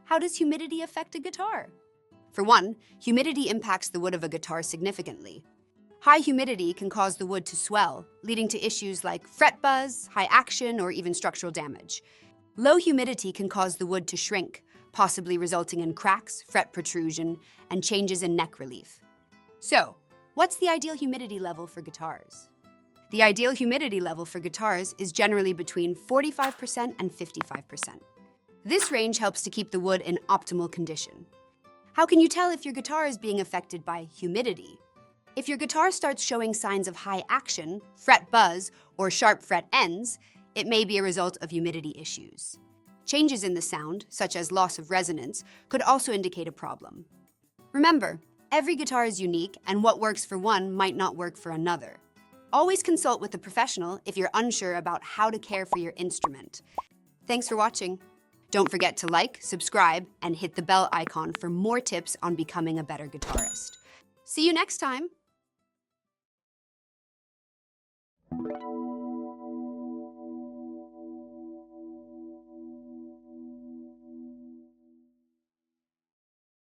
How does humidity affect a guitar? For one, humidity impacts the wood of a guitar significantly. High humidity can cause the wood to swell, leading to issues like fret buzz, high action, or even structural damage. Low humidity can cause the wood to shrink, possibly resulting in cracks, fret protrusion, and changes in neck relief. So, what's the ideal humidity level for guitars? The ideal humidity level for guitars is generally between 45% and 55%. This range helps to keep the wood in optimal condition. How can you tell if your guitar is being affected by humidity? If your guitar starts showing signs of high action, fret buzz, or sharp fret ends, it may be a result of humidity issues. Changes in the sound, such as loss of resonance, could also indicate a problem. Remember, every guitar is unique, and what works for one might not work for another. Always consult with a professional if you're unsure about how to care for your instrument. Thanks for watching. Don't forget to like, subscribe, and hit the bell icon for more tips on becoming a better guitarist. See you next time!